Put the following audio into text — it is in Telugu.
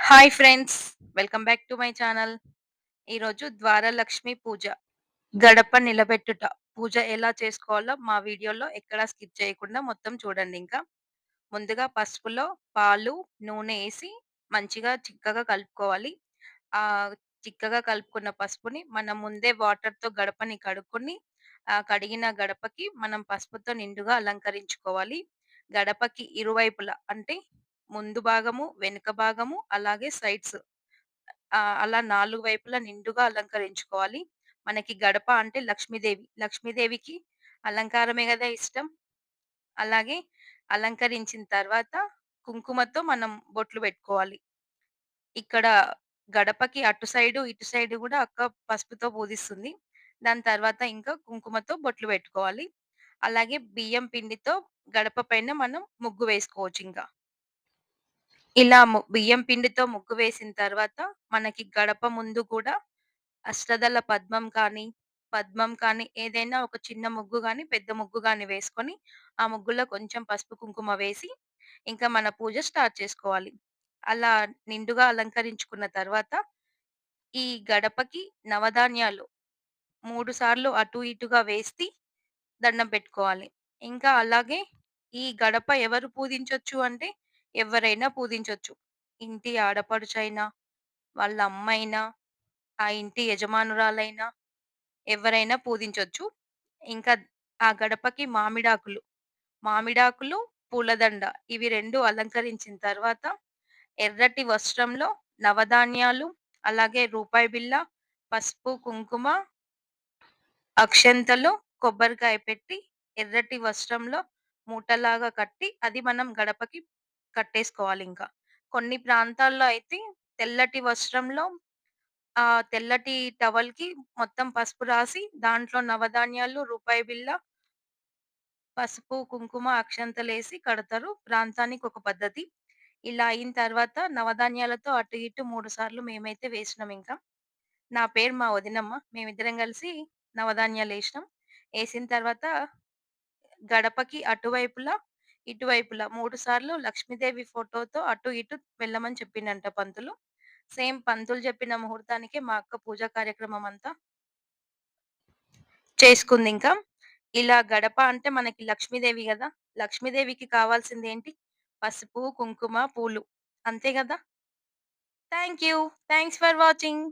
Hi friends. Welcome back to my channel. ఈరోజు ద్వారలక్ష్మి పూజ, గడప నిలబెట్టుట పూజ ఎలా చేసుకోవాలో మా వీడియోలో ఎక్కడా స్కిప్ చేయకుండా మొత్తం చూడండింకా. ముందుగా పసుపులో పాలు, నూనె ఏసి మంచిగా చిక్కగా కలుపుకోవాలి. చిక్కగా కలుపుకున్న పసుపుని మనం ముందే వాటర్‌తో గడపని కడుక్కొని, కడిగిన గడపకి మనం పసుపుతో నిండుగా అలంకరించుకోవాలి. గడపకి ఇరువైపులా అంటే ముందు భాగము, వెనుక భాగము అలాగే సైడ్స్ అలా 4 వైపులా నిండుగా అలంకరించుకోవాలి. మనకి గడప అంటే లక్ష్మీదేవి. లక్ష్మీదేవికి అలంకారమే గదా ఇష్టం. అలాగే అలంకరించిన తర్వాత కుంకుమతో మనం బొట్లు పెట్టుకోవాలి. ఇక్కడ గడపకి అటు సైడు, ఇటు సైడు గూడా అక్క పసుపుతో పూజిస్తుంది. దాని తర్వాత ఇంకా కుంకుమతో బొట్లు పెట్టుకోవాలి. అలాగే బియ్యం పిండితో గడప పైన మనం ముగ్గు వేసుకోవచ్చింకా. ఇలా బియ్యం పిండితో ముగ్గు వేసిన తర్వాత, మనకి గడప ముందు కూడా అష్టదళ పద్మం కానీ ఏదైనా ఒక చిన్న ముగ్గు గాని, పెద్ద ముగ్గు గాని వేసుకొని, ఆ ముగ్గులో కొంచెం పసుపు, కుంకుమ వేసి, ఇంకా మన పూజ స్టార్ట్ చేసుకోవాలి. అలా నిండుగా అలంకరించుకున్న తర్వాత, ఈ గడపకి నవధాన్యాలు 3 సార్లు అటు ఇటుగా వేసి దండం పెట్టుకోవాలి. ఇంకా అలాగే ఈ గడప ఎవరు పూజించొచ్చు అంటే, ఎవ్వరైనా పూజించొచ్చు. ఇంటి ఆడపడుచైనా, వాళ్ళ అమ్మయినా, ఆ ఇంటి యజమానురాలైనా ఎవరైనా పూజించొచ్చు. ఇంకా ఆ గడపకి మామిడాకులు, పూలదండ ఇవి 2 అలంకరించిన తర్వాత, ఎర్రటి వస్త్రంలో నవధాన్యాలు, అలాగే రూపాయి బిళ్ళ, పసుపు, కుంకుమ, అక్షంతలు, కొబ్బరికాయ పెట్టి, ఎర్రటి వస్త్రంలో మూటలాగా కట్టి, అది మనం గడపకి కట్టేసుకోవాలింక. కొన్ని ప్రాంతాల్లో అయితే తెల్లటి వస్త్రంలో తెల్లటి టవల్‌కి మొత్తం పసుపు రాసి, దాంట్లో నవధాన్యాలు, రూపాయి బిళ్ళ, పసుపు, కుంకుమ, అక్షంతలేసి కడతారు. ప్రాంతానికొక పద్ధతి. ఇలా అయిన తర్వాత నవధాన్యాలతో అటు ఇటు 3 సార్లు మేమైతే వేసినామింక. నా పేరు మా వదినమ్మ. మేమిద్దరం కలిసి నవధాన్యాలేసినాం. ఏసిన తర్వాత గడపకి అటువైపులా, ఇటువైపులా 3 సార్లు లక్ష్మీదేవి ఫోటోతో అటు ఇటు వెళ్ళమని చెప్పిండంట పంతులు. సేమ్ పంతులు చెప్పిన ముహూర్తానికే మా అక్క పూజా కార్యక్రమం అంతా చేసుకుందింక. ఇలా గడప అంటే మనకి లక్ష్మీదేవి గదా! లక్ష్మీదేవికి కావాల్సిందేంటి? పసుపు, కుంకుమ, పూలు. అంతే గదా! Thank you. Thanks for watching.